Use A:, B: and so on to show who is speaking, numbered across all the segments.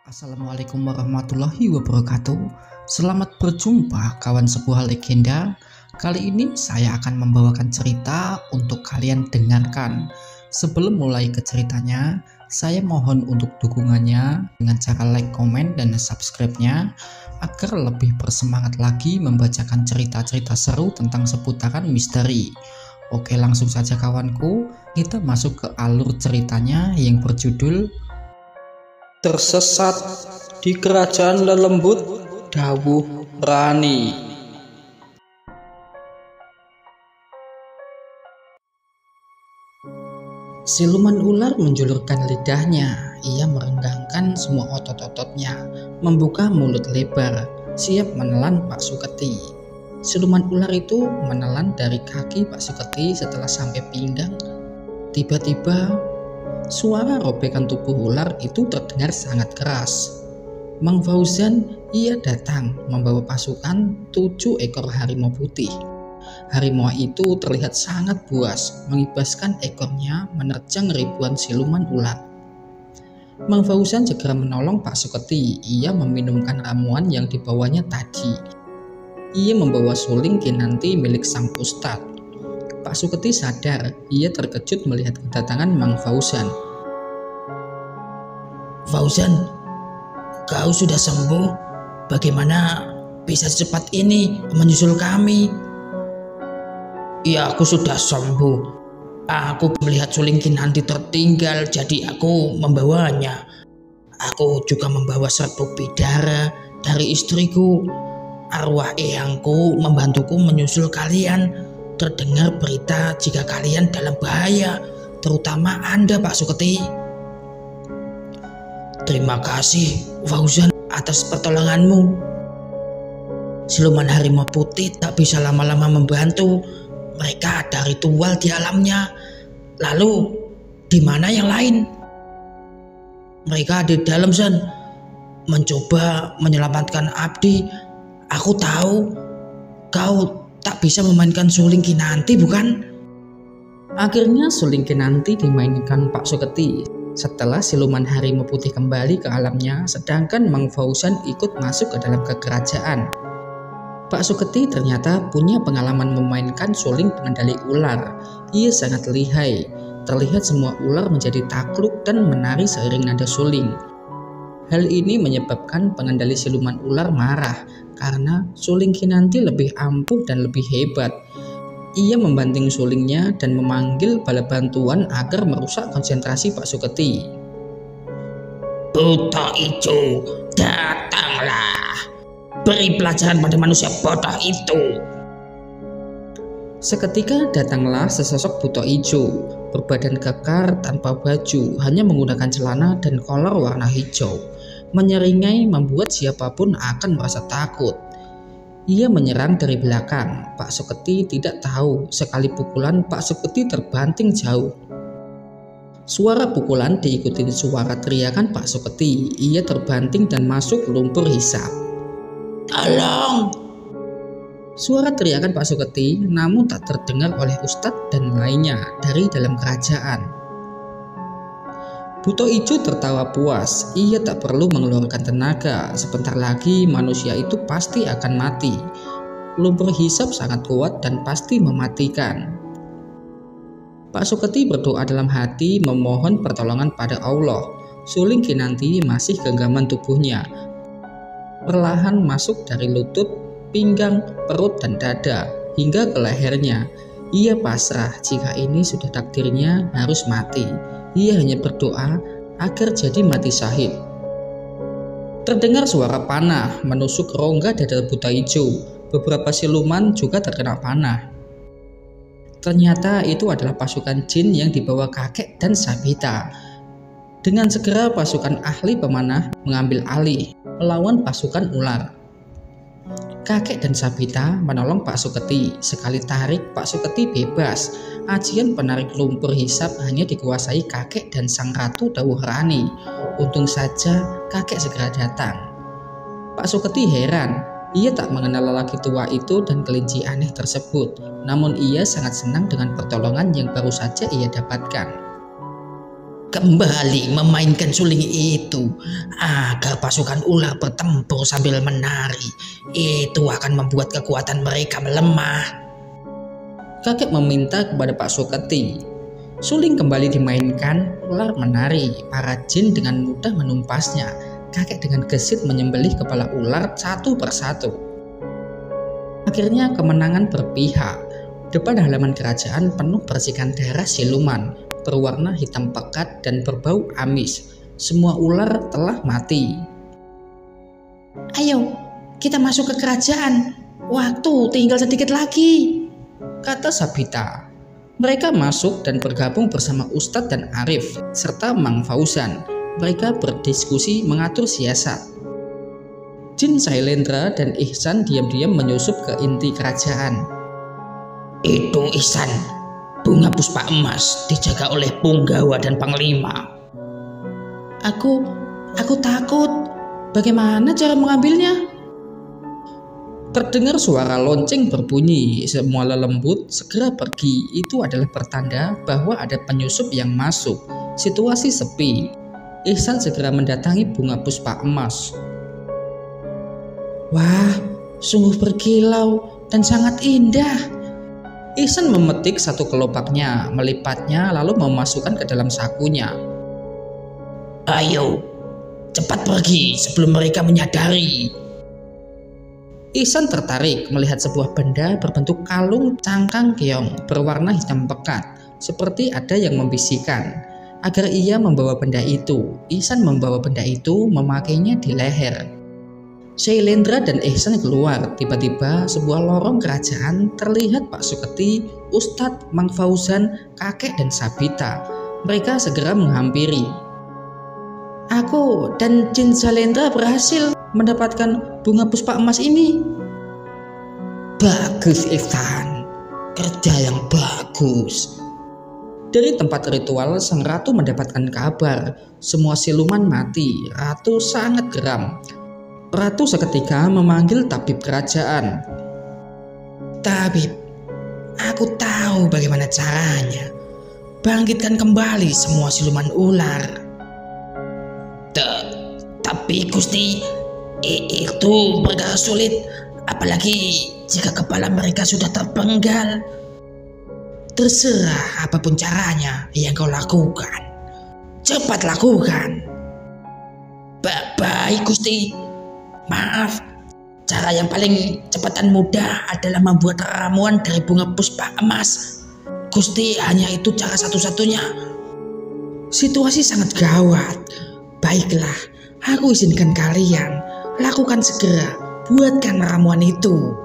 A: Assalamualaikum warahmatullahi wabarakatuh. Selamat berjumpa kawan sebuah legenda. Kali ini saya akan membawakan cerita untuk kalian dengarkan. Sebelum mulai ke ceritanya, saya mohon untuk dukungannya dengan cara like, komen, dan subscribe-nya agar lebih bersemangat lagi membacakan cerita-cerita seru tentang seputaran misteri. Oke, langsung saja kawanku, kita masuk ke alur ceritanya yang berjudul
B: Tersesat di Kerajaan Lelembut, Dawuh Rani.
A: Siluman ular menjulurkan lidahnya. Ia merenggangkan semua otot-ototnya, membuka mulut lebar, siap menelan Pak Suketi. Siluman ular itu menelan dari kaki Pak Suketi setelah sampai pinggang. Tiba-tiba suara robekan tubuh ular itu terdengar sangat keras. Mang Fauzan, ia datang membawa pasukan 7 ekor harimau putih. Harimau itu terlihat sangat buas, mengibaskan ekornya menerjang ribuan siluman ular. Mang Fauzan segera menolong Pak Suketi. Ia meminumkan ramuan yang dibawanya tadi. Ia membawa suling kinanti milik sang ustadz. Pak Suketi sadar, ia terkejut melihat kedatangan Mang Fauzan.
B: Fauzan, kau sudah sembuh? Bagaimana bisa secepat ini menyusul kami? Ya, aku sudah sembuh. Aku melihat suling kinanti tertinggal, jadi aku membawanya. Aku juga membawa serbuk bidara dari istriku. Arwah eyangku membantuku menyusul kalian. Terdengar berita jika kalian dalam bahaya, terutama Anda, Pak Suketi. Terima kasih, Fauzan, atas pertolonganmu. Siluman harimau putih tak bisa lama-lama membantu. Mereka ada ritual di alamnya. Lalu, di mana yang lain? Mereka di dalam, San. Mencoba menyelamatkan Abdi. Aku tahu kau tak bisa memainkan suling kinanti, bukan?
A: Akhirnya suling kinanti dimainkan Pak Suketi setelah siluman harimau putih kembali ke alamnya, sedangkan Mang Fauzan ikut masuk ke dalam kerajaan. Pak Suketi ternyata punya pengalaman memainkan suling pengendali ular. Ia sangat lihai. Terlihat semua ular menjadi takluk dan menari seiring nada suling. Hal ini menyebabkan pengendali siluman ular marah karena suling kinanti lebih ampuh dan lebih hebat. Ia membanting sulingnya dan memanggil bala bantuan agar merusak konsentrasi Pak Suketi.
B: Buta Ijo, datanglah. Beri pelajaran pada manusia bodoh itu.
A: Seketika datanglah sesosok buta ijo, berbadan kekar tanpa baju, hanya menggunakan celana dan kolor warna hijau. Menyeringai membuat siapapun akan merasa takut. Ia menyerang dari belakang. Pak Suketi tidak tahu, sekali pukulan Pak Suketi terbanting jauh. Suara pukulan diikuti suara teriakan Pak Suketi. Ia terbanting dan masuk lumpur hisap.
B: Tolong!
A: Suara teriakan Pak Suketi namun tak terdengar oleh ustadz dan lainnya dari dalam kerajaan. Buto Ijo tertawa puas. Ia tak perlu mengeluarkan tenaga. Sebentar lagi manusia itu pasti akan mati. Lumpur hisap sangat kuat dan pasti mematikan. Pak Suketi berdoa dalam hati memohon pertolongan pada Allah. Suling kinanti masih genggaman tubuhnya. Perlahan masuk dari lutut, pinggang, perut, dan dada hingga ke lehernya. Ia pasrah jika ini sudah takdirnya harus mati. Ia hanya berdoa agar jadi mati syahid. Terdengar suara panah menusuk rongga dada buta ijo. Beberapa siluman juga terkena panah. Ternyata itu adalah pasukan jin yang dibawa kakek dan Sabita. Dengan segera pasukan ahli pemanah mengambil alih melawan pasukan ular. Kakek dan Sabita menolong Pak Suketi. Sekali tarik, Pak Suketi bebas. Ajian penarik lumpur hisap hanya dikuasai kakek dan sang ratu Dawuh Rani. Untung saja kakek segera datang. Pak Suketi heran. Ia tak mengenal lelaki tua itu dan kelinci aneh tersebut. Namun ia sangat senang dengan pertolongan yang baru saja ia dapatkan.
B: kembali memainkan suling itu agar pasukan ular bertempur sambil menari. Itu akan membuat kekuatan mereka melemah.
A: Kakek meminta kepada Pak Suketi. Suling kembali dimainkan, ular menari. Para jin dengan mudah menumpasnya. Kakek dengan gesit menyembelih kepala ular satu persatu. Akhirnya kemenangan berpihak. Depan halaman kerajaan penuh percikan darah siluman, berwarna hitam pekat dan berbau amis. Semua ular telah mati.
B: Ayo, kita masuk ke kerajaan. Waktu tinggal sedikit lagi,
A: kata Sabita. Mereka masuk dan bergabung bersama Ustadz dan Arif serta Mang Fauzan. Mereka berdiskusi mengatur siasat. Jin Sailendra dan Ihsan diam-diam menyusup ke inti kerajaan.
B: Itu Ihsan, bunga puspa emas dijaga oleh Punggawa dan Panglima. Aku takut. Bagaimana cara mengambilnya?
A: Terdengar suara lonceng berbunyi, semua lelembut segera pergi. Itu adalah pertanda bahwa ada penyusup yang masuk. Situasi sepi. Ihsan segera mendatangi bunga puspa emas.
B: Wah, sungguh berkilau dan sangat indah.
A: Ihsan memetik satu kelopaknya, melipatnya lalu memasukkan ke dalam sakunya.
B: Ayo, cepat pergi sebelum mereka menyadari.
A: Ihsan tertarik melihat sebuah benda berbentuk kalung cangkang keong berwarna hitam pekat, seperti ada yang membisikkan agar ia membawa benda itu. Ihsan membawa benda itu, memakainya di leher. Sailendra dan Ihsan keluar. Tiba-tiba sebuah lorong kerajaan terlihat Pak Suketi, Ustadz, Mang Fauzan, kakek dan Sabita. Mereka segera menghampiri.
B: Aku dan Jin Sailendra berhasil mendapatkan bunga puspa emas ini. Bagus Ihsan, kerja yang bagus.
A: Dari tempat ritual, sang ratu mendapatkan kabar semua siluman mati. Ratu sangat geram. Ratu seketika memanggil tabib kerajaan.
B: Tabib, aku tahu bagaimana caranya. Bangkitkan kembali semua siluman ular. Tapi Gusti, itu perkara sulit, apalagi jika kepala mereka sudah terpenggal. Terserah apapun caranya yang kau lakukan, cepat lakukan. Baik Gusti, maaf. Cara yang paling cepat dan mudah adalah membuat ramuan dari bunga puspa emas. Gusti, hanya itu cara satu-satunya. Situasi sangat gawat. Baiklah, aku izinkan kalian. Lakukan segera, buatkan ramuan itu.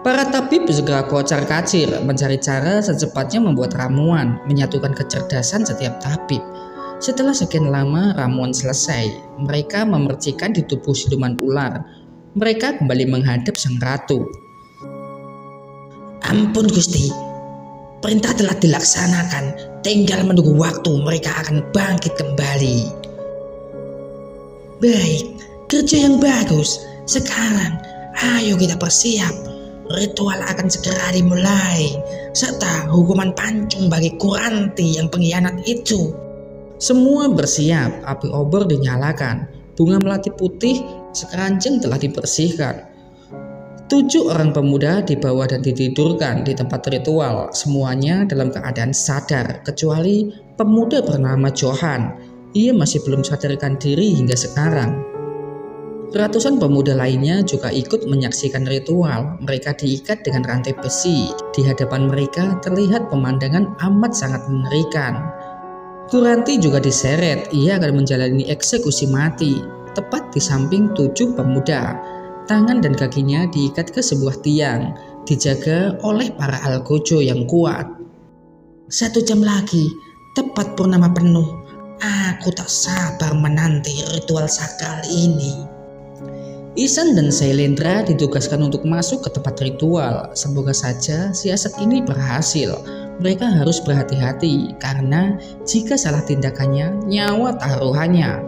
A: Para tabib segera kocar-kacir mencari cara secepatnya membuat ramuan, menyatukan kecerdasan setiap tabib. Setelah sekian lama ramuan selesai, mereka memercikan di tubuh siluman ular. Mereka kembali menghadap sang ratu.
B: Ampun Gusti, perintah telah dilaksanakan. Tinggal menunggu waktu mereka akan bangkit kembali. Baik, kerja yang bagus. Sekarang, ayo kita bersiap. Ritual akan segera dimulai, serta hukuman pancung bagi Kuranti yang pengkhianat itu.
A: Semua bersiap, api obor dinyalakan, bunga melati putih sekeranjang telah dibersihkan. 7 orang pemuda dibawa dan ditidurkan di tempat ritual, semuanya dalam keadaan sadar, kecuali pemuda bernama Johan. Ia masih belum sadarkan diri hingga sekarang. Ratusan pemuda lainnya juga ikut menyaksikan ritual. Mereka diikat dengan rantai besi. Di hadapan mereka terlihat pemandangan amat sangat mengerikan. Kuranti juga diseret. Ia akan menjalani eksekusi mati, tepat di samping 7 pemuda. Tangan dan kakinya diikat ke sebuah tiang, dijaga oleh para algojo yang kuat. 1 jam lagi, tepat purnama penuh. Aku tak sabar menanti ritual sakral ini. Ihsan dan Sailendra ditugaskan untuk masuk ke tempat ritual. Semoga saja siasat ini berhasil. Mereka harus berhati-hati karena jika salah tindakannya, nyawa taruhannya.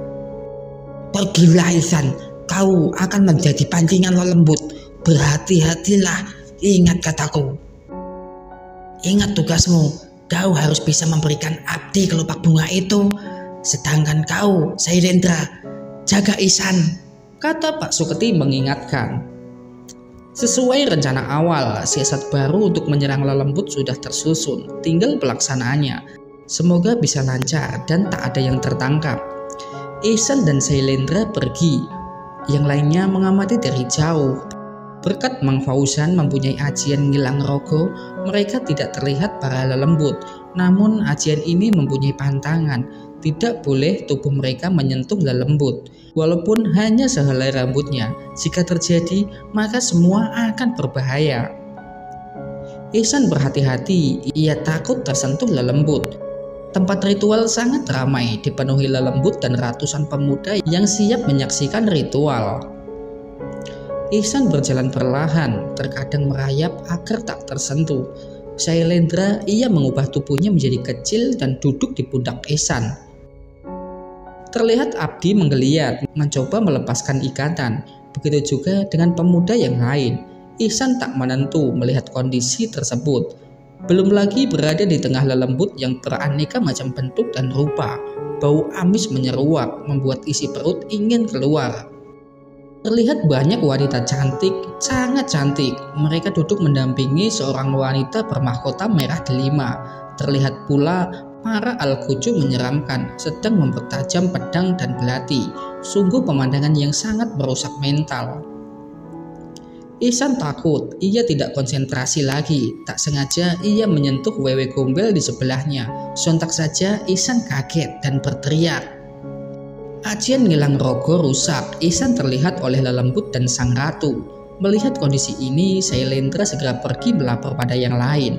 B: Pergilah Ihsan, kau akan menjadi pancingan lelembut. Berhati-hatilah, ingat kataku. Ingat tugasmu, Kau harus bisa memberikan abdi kelopak bunga itu. Sedangkan kau, Sailendra, jaga Ihsan,
A: kata Pak Suketi mengingatkan. Sesuai rencana awal, siasat baru untuk menyerang lelembut sudah tersusun, tinggal pelaksanaannya. Semoga bisa lancar dan tak ada yang tertangkap. Ihsan dan Sailendra pergi, yang lainnya mengamati dari jauh. Berkat Mang Fauzan mempunyai ajian ngilang rogo, mereka tidak terlihat para lelembut. Namun ajian ini mempunyai pantangan, tidak boleh tubuh mereka menyentuh lelembut. Walaupun hanya sehelai rambutnya, jika terjadi maka semua akan berbahaya. Ihsan berhati-hati, ia takut tersentuh lelembut. Tempat ritual sangat ramai, dipenuhi lelembut dan ratusan pemuda yang siap menyaksikan ritual. Ihsan berjalan perlahan, terkadang merayap agar tak tersentuh. Sailendra, ia mengubah tubuhnya menjadi kecil dan duduk di pundak Ihsan. Terlihat Abdi menggeliat, mencoba melepaskan ikatan. Begitu juga dengan pemuda yang lain. Ihsan tak menentu melihat kondisi tersebut. Belum lagi berada di tengah lelembut yang beraneka macam bentuk dan rupa. Bau amis menyeruak, membuat isi perut ingin keluar. Terlihat banyak wanita cantik, sangat cantik. Mereka duduk mendampingi seorang wanita bermahkota merah delima. Terlihat pula para al-Quju menyeramkan, sedang mempertajam pedang dan belati. Sungguh pemandangan yang sangat merusak mental. Ihsan takut, ia tidak konsentrasi lagi. Tak sengaja ia menyentuh wewe gombel di sebelahnya. Sontak saja Ihsan kaget dan berteriak. Ajian ngilang rogo rusak. Ihsan terlihat oleh lelembut dan sang ratu. Melihat kondisi ini, Sailendra segera pergi melapor pada yang lain.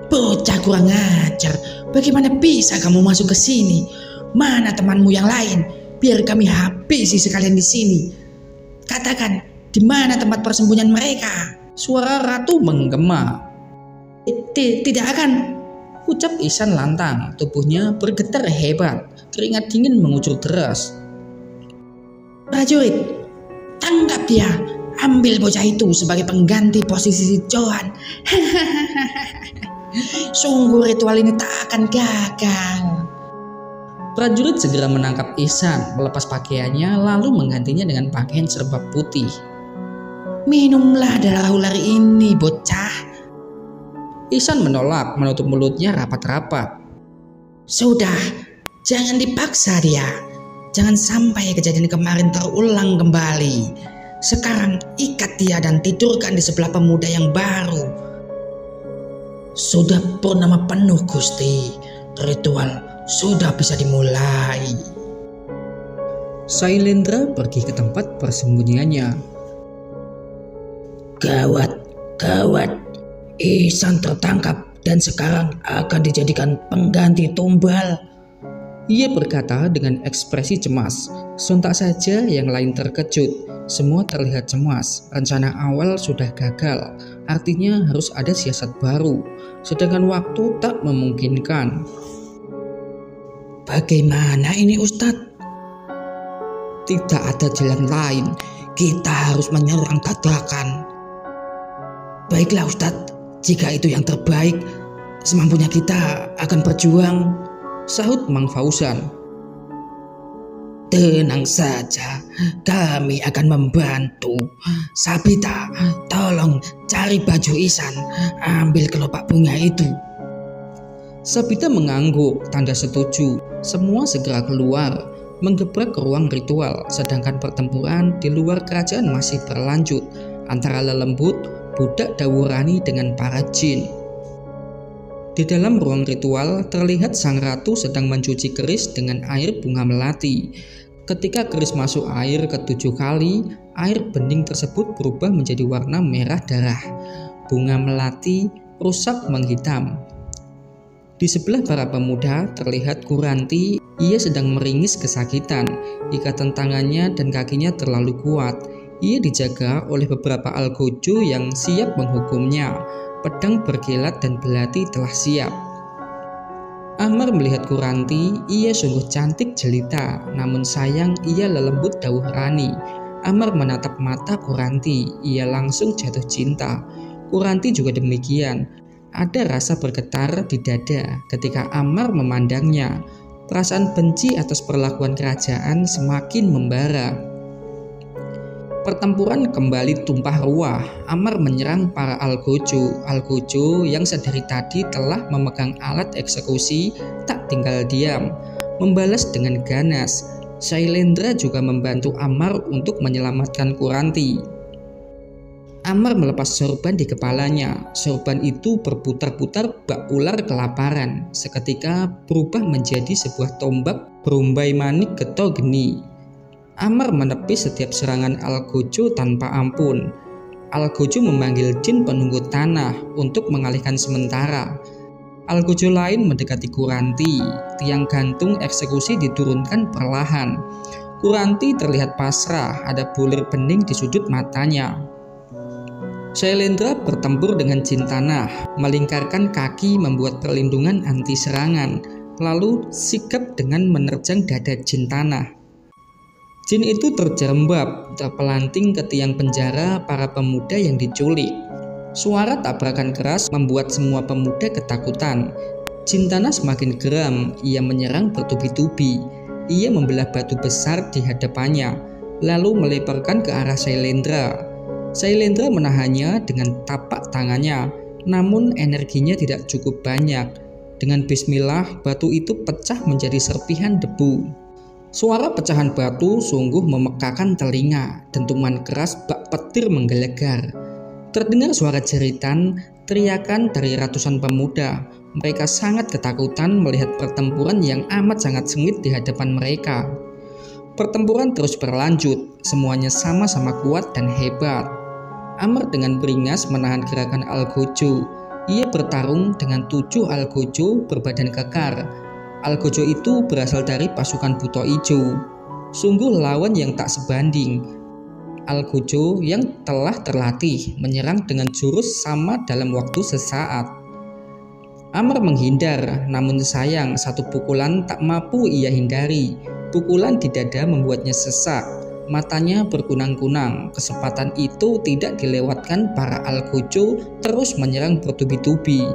B: Bocah kurang ajar, bagaimana bisa kamu masuk ke sini? Mana temanmu yang lain? Biar kami habisi sekalian di sini. Katakan, di mana tempat persembunyian mereka?
A: Suara ratu menggema.
B: Tidak akan,
A: ucap Ihsan lantang. Tubuhnya bergetar hebat. Keringat dingin mengucur deras.
B: Prajurit, tangkap dia. Ambil bocah itu sebagai pengganti posisi si Johan. Sungguh ritual ini tak akan gagal.
A: Prajurit segera menangkap Ihsan, melepas pakaiannya lalu menggantinya dengan pakaian serba putih.
B: Minumlah darah ular ini, bocah.
A: Ihsan menolak, menutup mulutnya rapat-rapat.
B: Sudah, jangan dipaksa dia. Jangan sampai kejadian kemarin terulang kembali. Sekarang ikat dia dan tidurkan di sebelah pemuda yang baru. Sudah purnama penuh, Gusti. Ritual sudah bisa dimulai.
A: Sailendra pergi ke tempat persembunyiannya.
B: Gawat, gawat. Ihsan tertangkap dan sekarang akan dijadikan pengganti tumbal.
A: Ia berkata dengan ekspresi cemas. Sontak saja yang lain terkejut. Semua terlihat cemas. Rencana awal sudah gagal. Artinya harus ada siasat baru. Sedangkan waktu tak memungkinkan.
B: Bagaimana ini, Ustadz?
A: Tidak ada jalan lain.
B: Kita harus menyerang dadakan. Baiklah, Ustadz. Jika itu yang terbaik, semampunya kita akan berjuang,
A: sahut Mang Fauzan.
B: Tenang saja, kami akan membantu. Sabita, tolong cari baju Ihsan, ambil kelopak bunga itu.
A: Sabita mengangguk, tanda setuju. Semua segera keluar, menggebrak ke ruang ritual, sedangkan pertempuran di luar kerajaan masih berlanjut antara lelembut, budak Dawurani dengan para jin. Di dalam ruang ritual terlihat sang ratu sedang mencuci keris dengan air bunga melati. Ketika keris masuk air ke-7 kali, air bening tersebut berubah menjadi warna merah darah. Bunga melati rusak menghitam. Di sebelah para pemuda terlihat Kuranti, ia sedang meringis kesakitan. Ikatan tangannya dan kakinya terlalu kuat. Ia dijaga oleh beberapa al-Quju yang siap menghukumnya. Pedang berkilat dan belati telah siap. Amar melihat Kuranti, ia sungguh cantik jelita, namun sayang ia lelembut Dawurani. Amar menatap mata Kuranti, ia langsung jatuh cinta. Kuranti juga demikian. ada rasa bergetar di dada ketika Ammar memandangnya. Perasaan benci atas perlakuan kerajaan semakin membara. Pertempuran kembali tumpah ruah. Ammar menyerang para Algojo. Algojo yang sedari tadi telah memegang alat eksekusi tak tinggal diam, membalas dengan ganas. Shailendra juga membantu Ammar untuk menyelamatkan Kuranti. Ammar melepas sorban di kepalanya. Sorban itu berputar-putar bak ular kelaparan, seketika berubah menjadi sebuah tombak berumbai manik geto geni. Ammar menepis setiap serangan Algojo tanpa ampun. Algojo memanggil jin penunggu tanah untuk mengalihkan sementara. Algojo lain mendekati Kuranti. Tiang gantung eksekusi diturunkan perlahan. Kuranti terlihat pasrah, ada bulir bening di sudut matanya. Shailendra bertempur dengan jin tanah, melingkarkan kaki membuat perlindungan anti serangan, lalu sigap dengan menerjang dada jin tanah. Jin itu terjerembab, terpelanting ke tiang penjara para pemuda yang diculik. Suara tabrakan keras membuat semua pemuda ketakutan. Jin tanah semakin geram, ia menyerang bertubi-tubi. Ia membelah batu besar di hadapannya, lalu melemparkan ke arah Shailendra. Shailendra menahannya dengan tapak tangannya, namun energinya tidak cukup banyak. Dengan bismillah, batu itu pecah menjadi serpihan debu. Suara pecahan batu sungguh memekakan telinga, dentuman keras bak petir menggelegar. Terdengar suara jeritan, teriakan dari ratusan pemuda. Mereka sangat ketakutan melihat pertempuran yang amat sangat sengit di hadapan mereka. Pertempuran terus berlanjut, semuanya sama-sama kuat dan hebat. Ammar dengan beringas menahan gerakan Algojo. Ia bertarung dengan 7 Algojo berbadan kekar. Algojo itu berasal dari pasukan Buto Ijo. Sungguh lawan yang tak sebanding. Algojo yang telah terlatih menyerang dengan jurus sama dalam waktu sesaat. Ammar menghindar, namun sayang satu pukulan tak mampu ia hindari. Pukulan di dada membuatnya sesak. Matanya berkunang-kunang. Kesempatan itu tidak dilewatkan para Algojo, terus menyerang bertubi-tubi.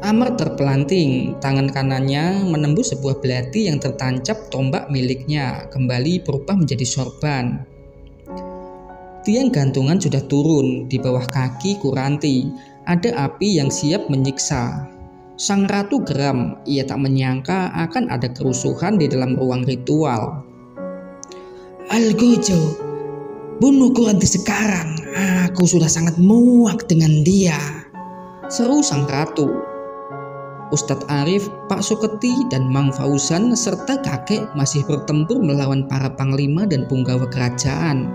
A: Ammar terpelanting, tangan kanannya menembus sebuah belati yang tertancap tombak miliknya, kembali berubah menjadi sorban. Tiang gantungan sudah turun, di bawah kaki Kuranti ada api yang siap menyiksa. Sang ratu geram, ia tak menyangka akan ada kerusuhan di dalam ruang ritual.
B: Algojo, bunuh Kuranti sekarang. Aku sudah sangat muak dengan dia,
A: seru sang ratu. Ustadz Arif, Pak Suketi, dan Mang Fauzan serta kakek masih bertempur melawan para panglima dan punggawa kerajaan.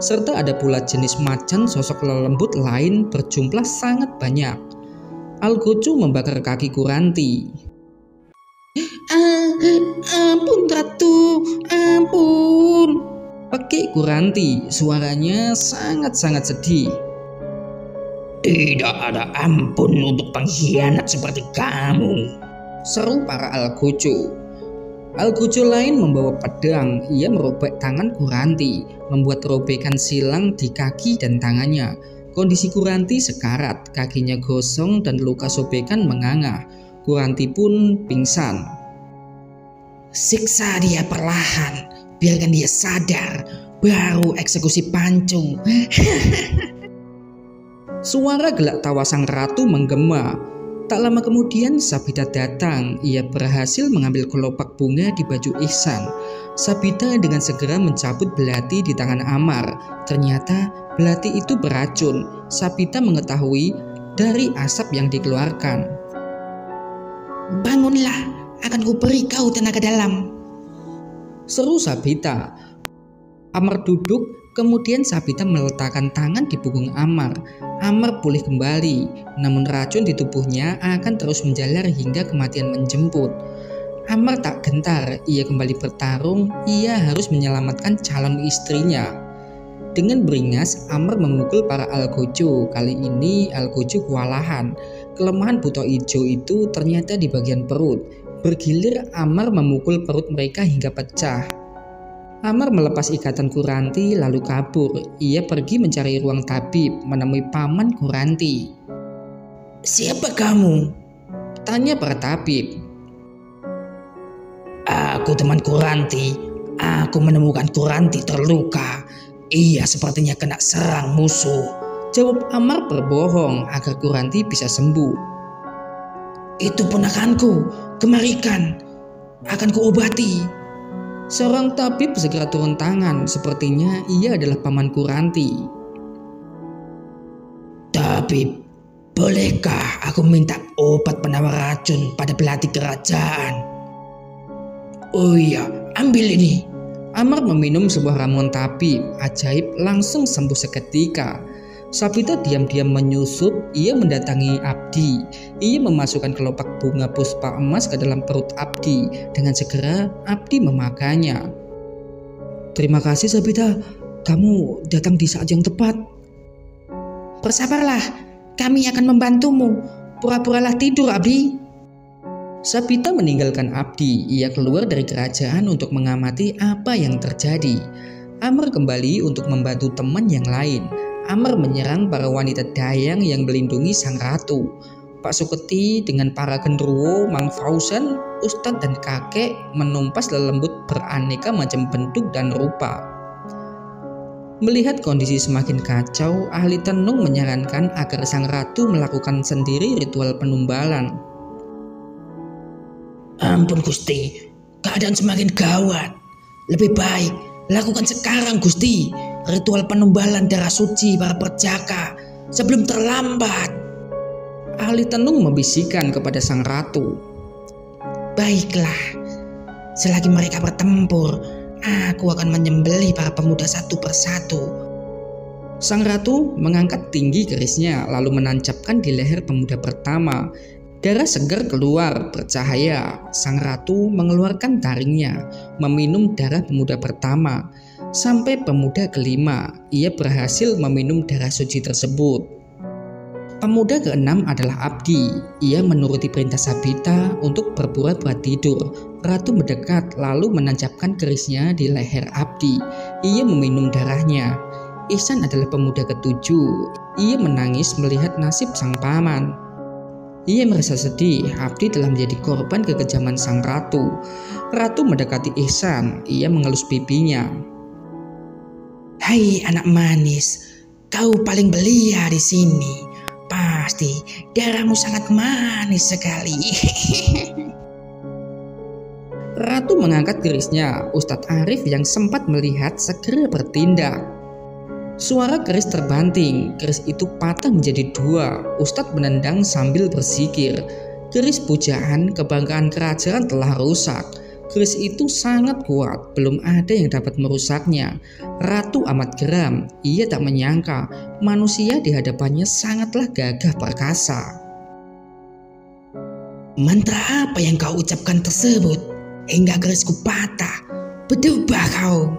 A: Serta ada pula jenis macan sosok lelembut lain berjumlah sangat banyak. Algojo membakar kaki Kuranti.
B: Ampun Ratu, ampun.
A: Pekik Kuranti, suaranya sangat-sangat sedih.
B: Tidak ada ampun untuk pengkhianat seperti kamu,
A: seru para Algojo. Algojo lain membawa pedang, ia merobek tangan Kuranti, membuat robekan silang di kaki dan tangannya. Kondisi Kuranti sekarat, kakinya gosong dan luka sobekan menganga. Kuranti pun pingsan.
B: Siksa dia perlahan, biarkan dia sadar, baru eksekusi pancung.
A: Suara gelak tawa sang ratu menggema. Tak lama kemudian Sabita datang. Ia berhasil mengambil kelopak bunga di baju Ihsan. Sabita dengan segera mencabut belati di tangan Ammar. Ternyata belati itu beracun. Sabita mengetahui dari asap yang dikeluarkan.
B: Bangunlah, akan kuberi kau tenaga dalam,
A: seru Sabita. Ammar duduk. Kemudian Sabita meletakkan tangan di punggung Ammar. Ammar pulih kembali, namun racun di tubuhnya akan terus menjalar hingga kematian menjemput. Ammar tak gentar, ia kembali bertarung, ia harus menyelamatkan calon istrinya. Dengan beringas, Ammar memukul para Algojo. Kali ini Algojo kewalahan. Kelemahan Buto Ijo itu ternyata di bagian perut. Bergilir Ammar memukul perut mereka hingga pecah. Ammar melepas ikatan Kuranti lalu kabur. Ia pergi mencari ruang tabib, menemui paman Kuranti.
B: Siapa kamu?
A: Tanya para tabib.
B: Aku teman Kuranti. Aku menemukan Kuranti terluka. Ia sepertinya kena serang musuh.
A: Jawab Amar berbohong agar Kuranti bisa sembuh.
B: Itu ponakanku, kemarikan. Akan kuobati.
A: Seorang tabib segera turun tangan, sepertinya ia adalah paman Kuranti.
B: Tabib, bolehkah aku minta obat penawar racun pada pelatih kerajaan? Oh iya, ambil ini.
A: Amar meminum sebuah ramuan tabib ajaib, langsung sembuh seketika. Sabita diam-diam menyusup. Ia mendatangi Abdi. Ia memasukkan kelopak bunga puspa emas ke dalam perut Abdi. Dengan segera Abdi memakannya.
B: Terima kasih Sabita, kamu datang di saat yang tepat. Bersabarlah, kami akan membantumu. Pura-puralah tidur, Abdi.
A: Sabita meninggalkan Abdi. Ia keluar dari kerajaan untuk mengamati apa yang terjadi. Amar kembali untuk membantu teman yang lain. Amar menyerang para wanita dayang yang melindungi sang ratu. Pak Suketi dengan para genderuwo, Mang Fauzan, Ustadz dan kakek menumpas lelembut beraneka macam bentuk dan rupa. Melihat kondisi semakin kacau, ahli tenung menyarankan agar sang ratu melakukan sendiri ritual penumbalan.
B: Ampun Gusti, keadaan semakin gawat. Lebih baik lakukan sekarang Gusti ritual penumbalan darah suci para perjaka sebelum terlambat.
A: Ahli tenung membisikkan kepada sang ratu.
B: Baiklah, selagi mereka bertempur, aku akan menyembelih para pemuda satu persatu.
A: Sang ratu mengangkat tinggi kerisnya lalu menancapkan di leher pemuda pertama. Darah segar keluar bercahaya. Sang ratu mengeluarkan taringnya, meminum darah pemuda pertama. Sampai pemuda kelima, ia berhasil meminum darah suci tersebut. Pemuda keenam adalah Abdi. Ia menuruti perintah Sabita untuk berpura-pura tidur. Ratu mendekat lalu menancapkan kerisnya di leher Abdi. Ia meminum darahnya. Ihsan adalah pemuda ketujuh. Ia menangis melihat nasib sang paman. Ia merasa sedih, Abdi telah menjadi korban kekejaman sang ratu. Ratu mendekati Ihsan, ia mengelus pipinya.
B: Hai anak manis, kau paling belia di sini. Pasti darahmu sangat manis sekali.
A: Ratu mengangkat kerisnya. Ustadz Arif yang sempat melihat segera bertindak. Suara keris terbanting, keris itu patah menjadi dua. Ustadz menendang sambil berzikir. Keris pujaan kebanggaan kerajaan telah rusak. Keris itu sangat kuat, belum ada yang dapat merusaknya. Ratu amat geram, ia tak menyangka manusia di hadapannya sangatlah gagah perkasa.
B: Mantra apa yang kau ucapkan tersebut hingga kerisku patah? Berdebah kau.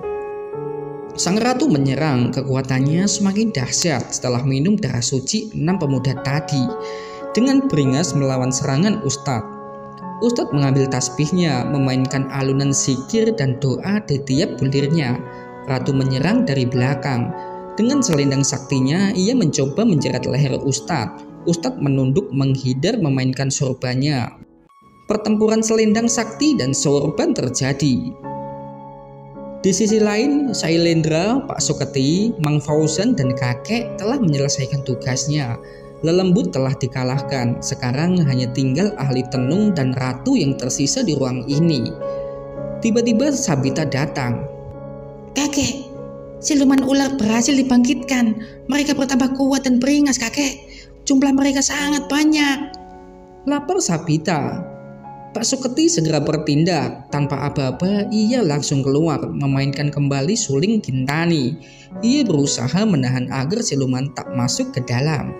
A: Sang ratu menyerang, kekuatannya semakin dahsyat setelah minum darah suci 6 pemuda tadi. Dengan beringas melawan serangan Ustadz. Ustadz mengambil tasbihnya, memainkan alunan zikir dan doa di tiap bulirnya. Ratu menyerang dari belakang. Dengan selendang saktinya, ia mencoba menjerat leher Ustadz. Ustadz menunduk menghindar memainkan sorbannya. Pertempuran selendang sakti dan sorban terjadi. Di sisi lain, Sailendra, Pak Suketi, Mang Fauzan dan kakek telah menyelesaikan tugasnya. Lelembut telah dikalahkan, sekarang hanya tinggal ahli tenung dan ratu yang tersisa di ruang ini. Tiba-tiba Sabita datang.
B: Kakek, siluman ular berhasil dibangkitkan. Mereka bertambah kuat dan beringas kakek. Jumlah mereka sangat banyak.
A: Lapar Sabita. Pak Suketi segera bertindak. Tanpa aba-aba, ia langsung keluar, memainkan kembali suling Gintani. Ia berusaha menahan agar siluman tak masuk ke dalam.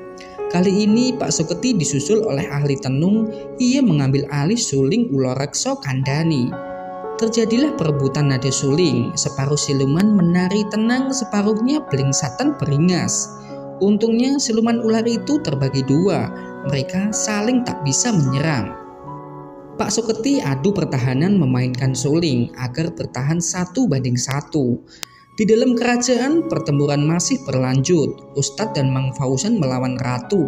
A: Kali ini Pak Suketi disusul oleh ahli tenung. Ia mengambil alih suling Ulorekso Kandani. Terjadilah perebutan nada suling. Separuh siluman menari tenang, separuhnya belingsatan beringas. Untungnya siluman ular itu terbagi dua. Mereka saling tak bisa menyerang. Pak Suketi adu pertahanan memainkan suling agar bertahan 1-1. Di dalam kerajaan pertempuran masih berlanjut. Ustadz dan Mang Fauzan melawan ratu.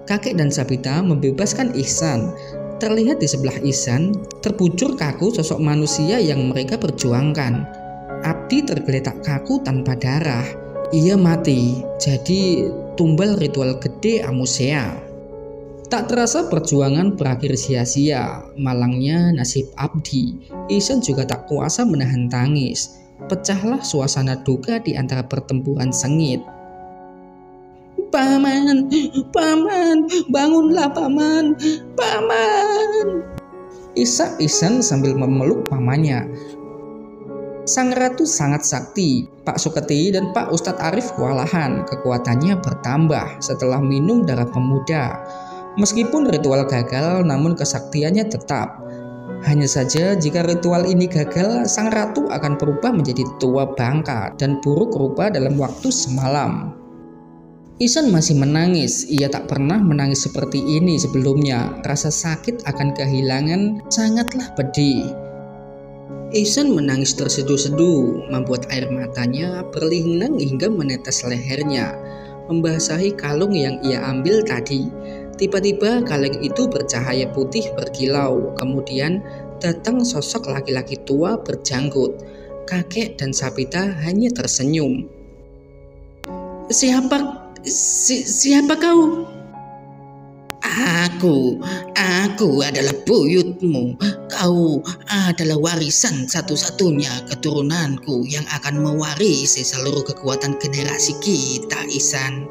A: Kakek dan Sabita membebaskan Ihsan. Terlihat di sebelah Ihsan terbujur kaku sosok manusia yang mereka perjuangkan. Abdi tergeletak kaku tanpa darah. Ia mati, jadi tumbal ritual gede Amusea. Tak terasa perjuangan berakhir sia-sia. Malangnya nasib Abdi. Ihsan juga tak kuasa menahan tangis. Pecahlah suasana duka di antara pertempuran sengit. Paman, paman, bangunlah paman, paman. Isak Ihsan sambil memeluk pamannya. Sang ratu sangat sakti. Pak Suketi dan Pak Ustadz Arif kewalahan. Kekuatannya bertambah setelah minum darah pemuda. Meskipun ritual gagal, namun kesaktiannya tetap. Hanya saja jika ritual ini gagal, sang ratu akan berubah menjadi tua bangka dan buruk rupa dalam waktu semalam. Ihsan masih menangis. Ia tak pernah menangis seperti ini sebelumnya. Rasa sakit akan kehilangan sangatlah pedih. Ihsan menangis terseduh-seduh, membuat air matanya berlinang hingga menetes lehernya, membasahi kalung yang ia ambil tadi. Tiba-tiba kaleng itu bercahaya putih berkilau. Kemudian datang sosok laki-laki tua berjanggut. Kakek dan Sabita hanya tersenyum. Siapa kau? Aku adalah buyutmu. Kau adalah warisan satu-satunya keturunanku yang akan mewarisi seluruh kekuatan generasi kita, Ihsan.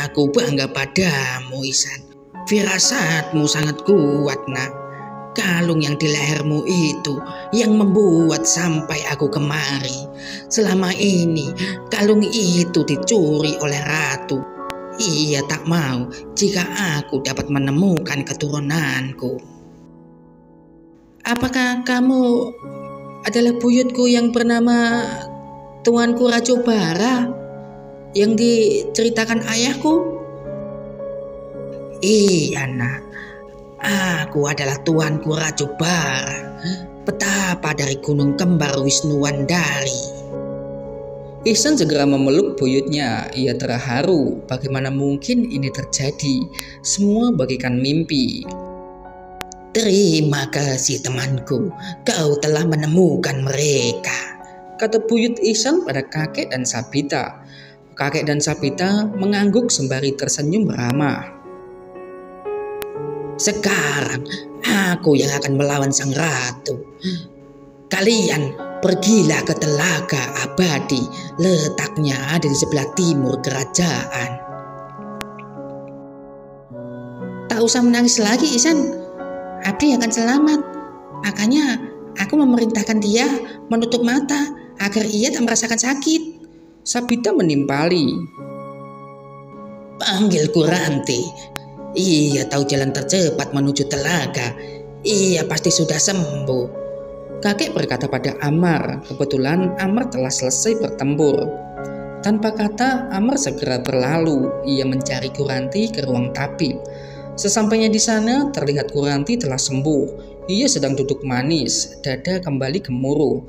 A: Aku bangga padamu, Ihsan. Firasatmu sangat kuat, nak. Kalung yang di lehermu itu yang membuat sampai aku kemari. Selama ini kalung itu dicuri oleh ratu. Ia tak mau jika aku dapat menemukan keturunanku. Apakah kamu adalah buyutku yang bernama Tuanku Rajobara yang diceritakan ayahku? Iya, nak. Aku adalah Tuanku Rajobara, petapa dari Gunung Kembar Wisnuwandari. Ihsan segera memeluk buyutnya. Ia terharu. Bagaimana mungkin ini terjadi? Semua bagaikan mimpi. Terima kasih temanku, kau telah menemukan mereka, kata buyut Ihsan pada kakek dan Sabita. Kakek dan Sabita mengangguk sembari tersenyum ramah. Sekarang aku yang akan melawan sang ratu. Kalian pergilah ke telaga abadi, letaknya ada di sebelah timur kerajaan. Tak usah menangis lagi, Ihsan. Abdi akan selamat. Makanya aku memerintahkan dia menutup mata agar ia tak merasakan sakit. Sabita menimpali. Panggil Kuranti. Ia tahu jalan tercepat menuju telaga. Ia pasti sudah sembuh. Kakek berkata pada Amar. Kebetulan Amar telah selesai bertempur. Tanpa kata, Amar segera berlalu. Ia mencari Kuranti ke ruang tabib. Sesampainya di sana, terlihat Kuranti telah sembuh. Ia sedang duduk manis, dada kembali gemuruh.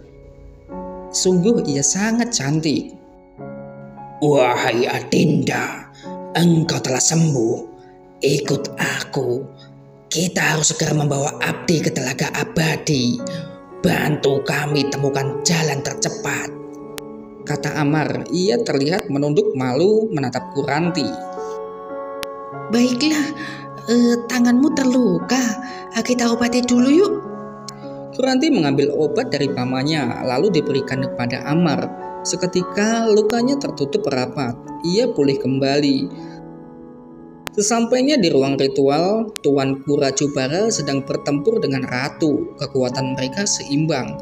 A: Sungguh ia sangat cantik. Wahai Adinda, engkau telah sembuh. Ikut aku. Kita harus segera membawa Abdi ke telaga abadi. Bantu kami temukan jalan tercepat, kata Amar. Ia terlihat menunduk malu menatap Kuranti. Baiklah, tanganmu terluka. Kita obati dulu yuk. Kuranti mengambil obat dari pamannya lalu diberikan kepada Amar. Seketika lukanya tertutup rapat. Ia pulih kembali. Sesampainya di ruang ritual, Tuanku Rajobara sedang bertempur dengan ratu. Kekuatan mereka seimbang.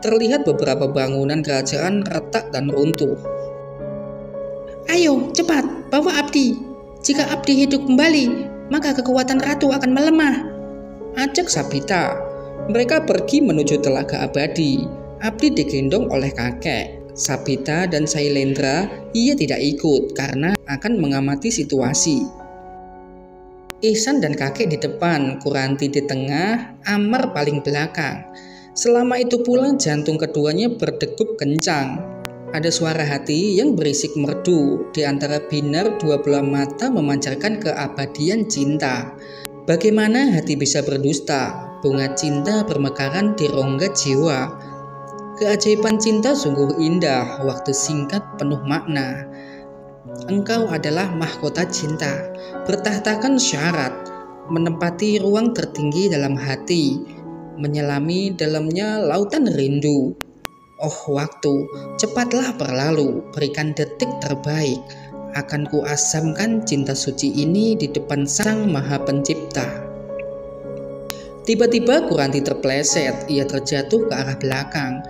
A: Terlihat beberapa bangunan kerajaan retak dan runtuh. Ayo, cepat, bawa Abdi. Jika Abdi hidup kembali, maka kekuatan ratu akan melemah, ajak Sabita. Mereka pergi menuju telaga abadi. Abdi digendong oleh kakek. Sabita dan Sailendra ia tidak ikut karena akan mengamati situasi. Ihsan dan kakek di depan, Kuranti di tengah, Amar paling belakang. Selama itu pula jantung keduanya berdegup kencang. Ada suara hati yang berisik merdu. Di antara binar dua belah mata memancarkan keabadian cinta. Bagaimana hati bisa berdusta? Bunga cinta bermekaran di rongga jiwa. Keajaiban cinta sungguh indah, waktu singkat penuh makna. Engkau adalah mahkota cinta, bertahtakan syarat, menempati ruang tertinggi dalam hati, menyelami dalamnya lautan rindu. Oh waktu, cepatlah berlalu, berikan detik terbaik. Akan kuasamkan cinta suci ini di depan Sang Maha Pencipta. Tiba-tiba Kuranti terpleset, ia terjatuh ke arah belakang.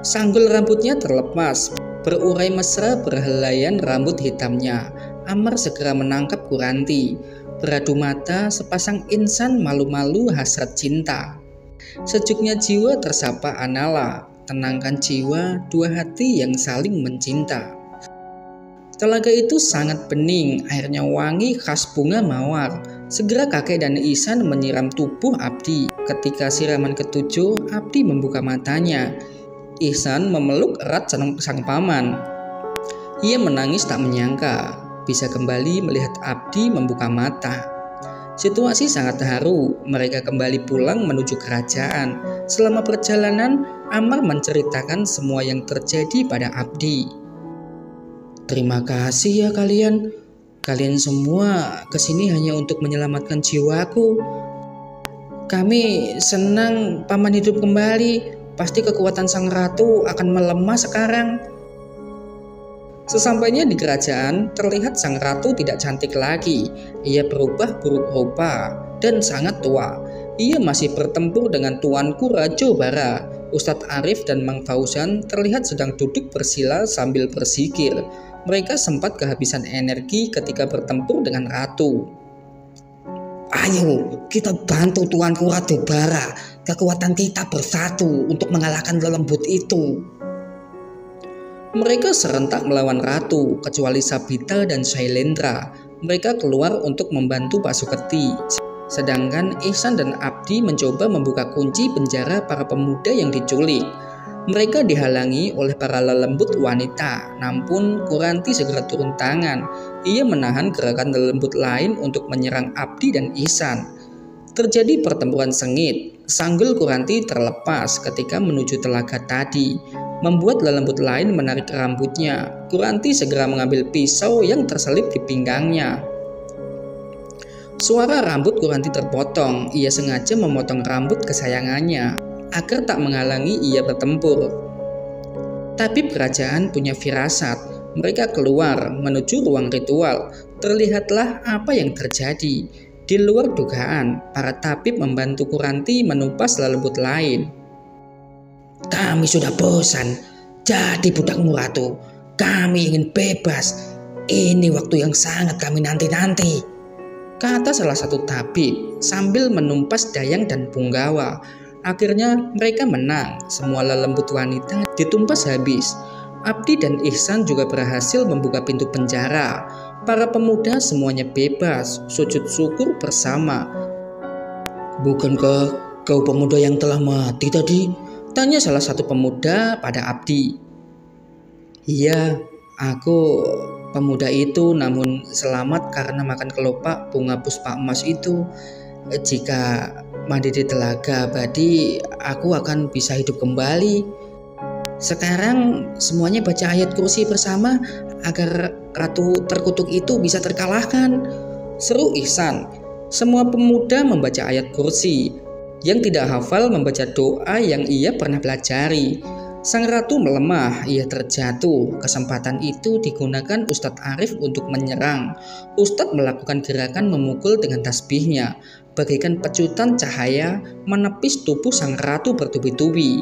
A: Sanggul rambutnya terlepas, berurai mesra berhelaian rambut hitamnya. Amar segera menangkap Kuranti. Beradu mata sepasang insan malu-malu hasrat cinta. Sejuknya jiwa tersapa Anala. Tenangkan jiwa dua hati yang saling mencinta. Telaga itu sangat bening, airnya wangi khas bunga mawar. Segera kakek dan Ihsan menyiram tubuh Abdi. Ketika siraman ketujuh, Abdi membuka matanya. Ihsan memeluk erat sang paman. Ia menangis tak menyangka bisa kembali melihat Abdi membuka mata. Situasi sangat haru, mereka kembali pulang menuju kerajaan. Selama perjalanan, Amar menceritakan semua yang terjadi pada Abdi. Terima kasih ya kalian. Kalian semua kesini hanya untuk menyelamatkan jiwaku. Kami senang paman hidup kembali. Pasti kekuatan sang ratu akan melemah sekarang. Sesampainya di kerajaan, terlihat sang ratu tidak cantik lagi. Ia berubah buruk rupa dan sangat tua. Ia masih bertempur dengan tuanku Rajo Bara. Ustadz Arif dan Mang Fauzan terlihat sedang duduk bersila sambil berzikir. Mereka sempat kehabisan energi ketika bertempur dengan ratu.
B: Ayo, kita bantu tuanku Rajo Bara. Kekuatan kita bersatu untuk mengalahkan lelembut itu.
A: Mereka serentak melawan ratu, kecuali Sabita dan Shailendra. Mereka keluar untuk membantu Pak Suketi. Sedangkan Ihsan dan Abdi mencoba membuka kunci penjara para pemuda yang diculik. Mereka dihalangi oleh para lelembut wanita. Namun Kuranti segera turun tangan. Ia menahan gerakan lelembut lain untuk menyerang Abdi dan Ihsan. Terjadi pertempuran sengit. Sanggul Kuranti terlepas ketika menuju telaga tadi, membuat lelembut lain menarik rambutnya. Kuranti segera mengambil pisau yang terselip di pinggangnya. Suara rambut Kuranti terpotong. Ia sengaja memotong rambut kesayangannya agar tak menghalangi ia bertempur. Tapi kerajaan punya firasat. Mereka keluar menuju ruang ritual. Terlihatlah apa yang terjadi. Di luar dugaan, para tabib membantu Kuranti menumpas lelembut lain.
B: Kami sudah bosan jadi budakmu ratu. Kami ingin bebas. Ini waktu yang sangat kami nanti-nanti,
A: kata salah satu tabib sambil menumpas Dayang dan Punggawa. Akhirnya mereka menang. Semua lelembut wanita ditumpas habis. Abdi dan Ihsan juga berhasil membuka pintu penjara. Para pemuda semuanya bebas, sujud syukur bersama.
B: Bukankah kau pemuda yang telah mati tadi?
A: Tanya salah satu pemuda pada Abdi. Iya, aku pemuda itu, namun selamat karena makan kelopak bunga puspa emas itu. Jika mandi di telaga abadi, aku akan bisa hidup kembali. Sekarang semuanya baca ayat kursi bersama agar ratu terkutuk itu bisa terkalahkan, seru Ihsan. Semua pemuda membaca ayat kursi. Yang tidak hafal membaca doa yang ia pernah pelajari. Sang ratu melemah, ia terjatuh. Kesempatan itu digunakan Ustadz Arif untuk menyerang. Ustadz melakukan gerakan memukul dengan tasbihnya, bagaikan pecutan cahaya menepis tubuh sang ratu bertubi-tubi.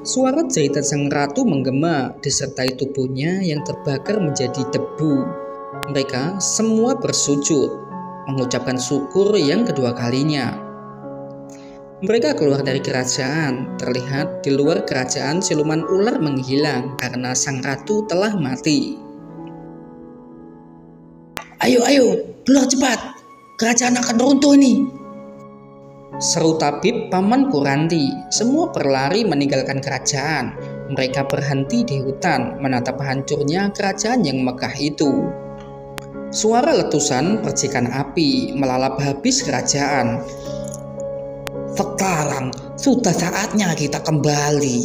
A: Suara jeritan sang ratu menggema disertai tubuhnya yang terbakar menjadi debu. Mereka semua bersujud, mengucapkan syukur yang kedua kalinya. Mereka keluar dari kerajaan. Terlihat di luar kerajaan siluman ular menghilang karena sang ratu telah mati.
B: Ayo, keluar cepat. Kerajaan akan runtuh ini,
A: seru tabib paman Kuranti. Semua berlari meninggalkan kerajaan. mereka berhenti di hutan menatap hancurnya kerajaan yang megah itu. Suara letusan percikan api melalap habis kerajaan.
B: "Sekarang sudah saatnya kita kembali,"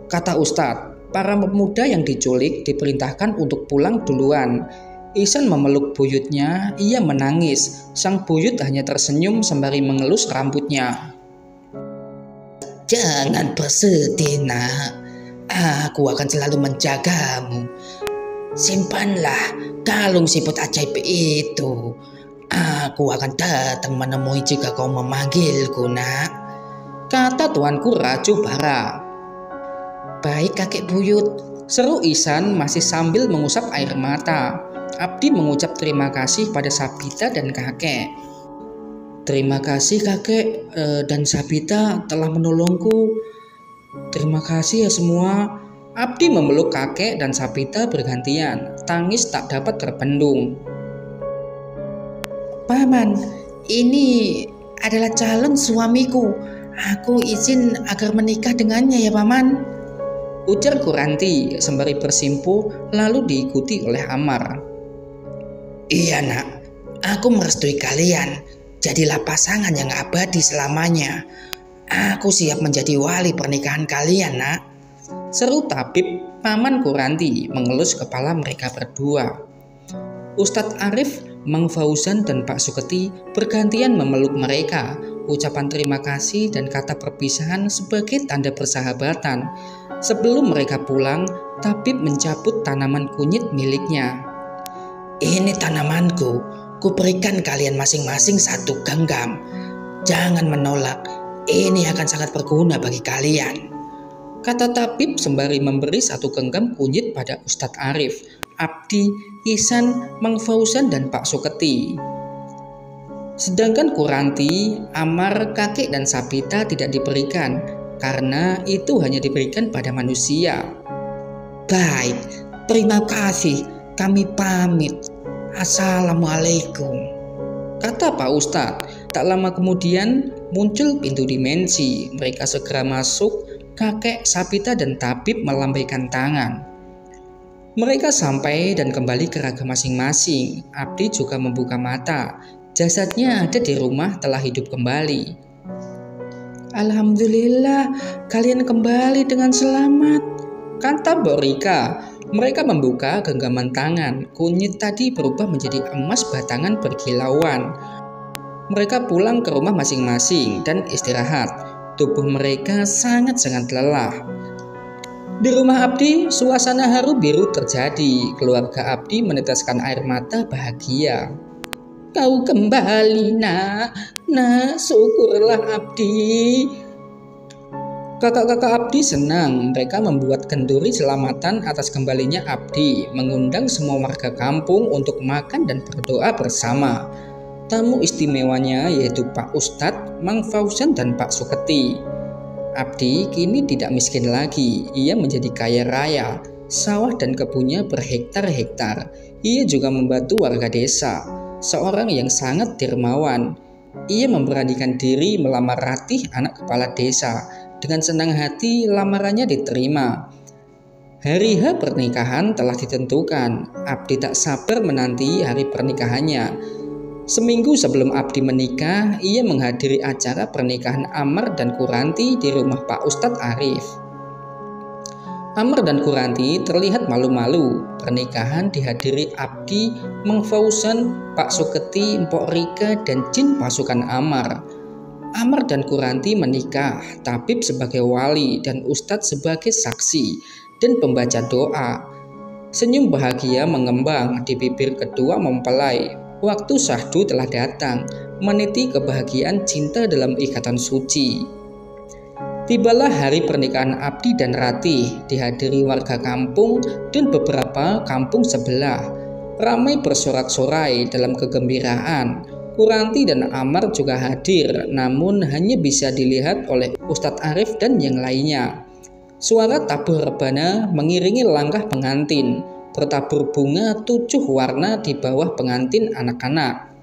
A: kata Ustadz. Para pemuda yang diculik diperintahkan untuk pulang duluan. Ihsan memeluk buyutnya, ia menangis. Sang buyut hanya tersenyum sembari mengelus rambutnya.
B: "Jangan bersedih, nak. Aku akan selalu menjagamu. Simpanlah kalung siput ajaib itu. Aku akan datang menemui jika kau memanggilku, nak,"
A: kata tuanku Raju Bara.
B: "Baik, kakek buyut,"
A: seru Ihsan masih sambil mengusap air mata. Abdi mengucap terima kasih pada Sabita dan kakek.
B: "Terima kasih kakek dan Sabita telah menolongku. Terima kasih ya semua."
A: Abdi memeluk kakek dan Sabita bergantian. Tangis tak dapat terbendung.
B: "Paman, ini adalah calon suamiku. Aku izin agar menikah dengannya ya, Paman,"
A: ujar Kuranti sembari bersimpuh lalu diikuti oleh Amar.
B: "Iya, nak. Aku merestui kalian. Jadilah pasangan yang abadi selamanya. Aku siap menjadi wali pernikahan kalian, nak,"
A: seru tabib paman Kuranti mengelus kepala mereka berdua. Ustadz Arif, Mang Fauzan dan Pak Suketi bergantian memeluk mereka. Ucapan terima kasih dan kata perpisahan sebagai tanda persahabatan. Sebelum mereka pulang, tabib mencabut tanaman kunyit miliknya.
B: "Ini tanamanku. Kuberikan kalian masing-masing 1 genggam. Jangan menolak. Ini akan sangat berguna bagi kalian,"
A: kata tabib sembari memberi 1 genggam kunyit pada Ustadz Arif, Abdi, Ihsan, Mang Fauzan dan Pak Suketi. Sedangkan Kuranti, Amar, kakek dan Sabita tidak diberikan karena itu hanya diberikan pada manusia.
B: "Baik, terima kasih. Kami pamit. Assalamualaikum,"
A: kata Pak Ustadz. Tak lama kemudian muncul pintu dimensi. Mereka segera masuk. Kakek, Sabita dan tabib melambaikan tangan. Mereka sampai dan kembali ke raga masing-masing. Abdi juga membuka mata. Jasadnya ada di rumah telah hidup kembali.
B: "Alhamdulillah, kalian kembali dengan selamat,"
A: kata Mbok Rika. Mereka membuka genggaman tangan. Kunyit tadi berubah menjadi emas batangan berkilauan. Mereka pulang ke rumah masing-masing dan istirahat. Tubuh mereka sangat-sangat lelah. Di rumah Abdi, suasana haru biru terjadi. Keluarga Abdi meneteskan air mata bahagia. "Kau kembali, nak. Nak, syukurlah Abdi." Kakak-kakak Abdi senang. Mereka membuat kenduri selamatan atas kembalinya Abdi, mengundang semua warga kampung untuk makan dan berdoa bersama. Tamu istimewanya yaitu Pak Ustadz, Mang Fauzan dan Pak Suketi. Abdi kini tidak miskin lagi. Ia menjadi kaya raya. Sawah dan kebunnya berhektar-hektar. Ia juga membantu warga desa. Seorang yang sangat dermawan. Ia memberanikan diri melamar Ratih, anak kepala desa. Dengan senang hati lamarannya diterima. Hari H pernikahan telah ditentukan. Abdi tak sabar menanti hari pernikahannya. Seminggu sebelum Abdi menikah, ia menghadiri acara pernikahan Amar dan Kuranti di rumah Pak Ustadz Arif. Amar dan Kuranti terlihat malu-malu. Pernikahan dihadiri Abdi, Mang Fauzan, Pak Suketi, Mpok Rika, dan jin pasukan Amar. Amar dan Kuranti menikah, tabib sebagai wali dan Ustadz sebagai saksi dan pembaca doa. Senyum bahagia mengembang di bibir kedua mempelai. Waktu syahdu telah datang, meniti kebahagiaan cinta dalam ikatan suci. Tibalah hari pernikahan Abdi dan Ratih, dihadiri warga kampung dan beberapa kampung sebelah. Ramai bersorak-sorai dalam kegembiraan. Kuranti dan Amar juga hadir, namun hanya bisa dilihat oleh Ustadz Arif dan yang lainnya. Suara tabuh rebana mengiringi langkah pengantin. Bertabur bunga 7 warna di bawah pengantin anak-anak.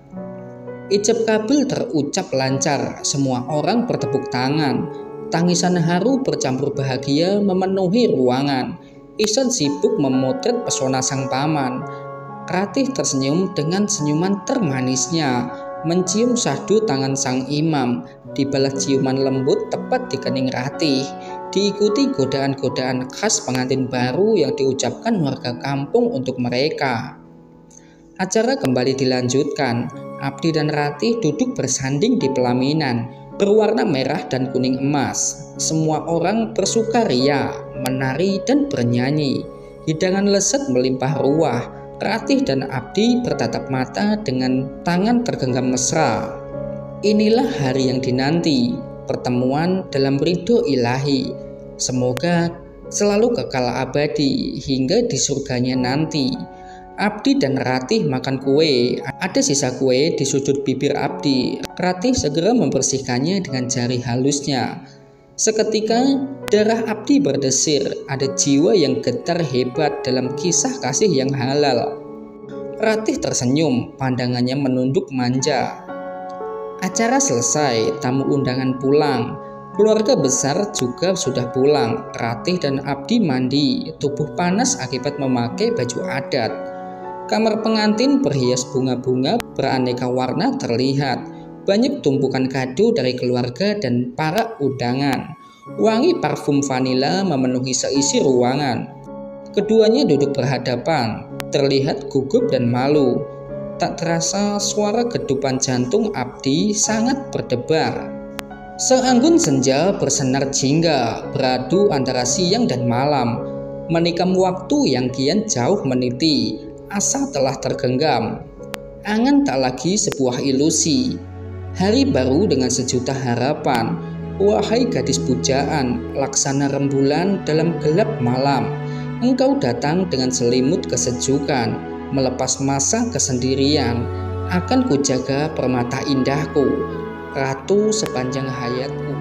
A: Ijab kabul terucap lancar, semua orang bertepuk tangan. Tangisan haru bercampur bahagia memenuhi ruangan. Ihsan sibuk memotret pesona sang paman. Ratih tersenyum dengan senyuman termanisnya, mencium syahdu tangan sang imam, dibalas ciuman lembut tepat di kening Ratih, diikuti godaan-godaan khas pengantin baru yang diucapkan warga kampung untuk mereka. Acara kembali dilanjutkan. Abdi dan Ratih duduk bersanding di pelaminan berwarna merah dan kuning emas. Semua orang bersukaria, menari dan bernyanyi. Hidangan lezat melimpah ruah. Ratih dan Abdi bertatap mata dengan tangan tergenggam mesra. Inilah hari yang dinanti, pertemuan dalam ridho ilahi. Semoga selalu kekal abadi hingga di surganya nanti. Abdi dan Ratih makan kue. Ada sisa kue di sudut bibir Abdi. Ratih segera membersihkannya dengan jari halusnya. Seketika darah Abdi berdesir. Ada jiwa yang getar hebat dalam kisah kasih yang halal. Ratih tersenyum, pandangannya menunduk manja. Acara selesai, tamu undangan pulang. Keluarga besar juga sudah pulang. Ratih dan Abdi mandi, tubuh panas akibat memakai baju adat. Kamar pengantin berhias bunga-bunga beraneka warna terlihat. Banyak tumpukan kado dari keluarga dan para undangan. Wangi parfum vanila memenuhi seisi ruangan. Keduanya duduk berhadapan, terlihat gugup dan malu. Tak terasa suara gedupan jantung Abdi sangat berdebar. Seanggun senja bersinar jingga, beradu antara siang dan malam. Menikam waktu yang kian jauh meniti. Asa telah tergenggam. Angan tak lagi sebuah ilusi. Hari baru dengan sejuta harapan. Wahai gadis pujaan, laksana rembulan dalam gelap malam. Engkau datang dengan selimut kesejukan, melepas masa kesendirian. Akan kujaga permata indahku, ratu sepanjang hayatku.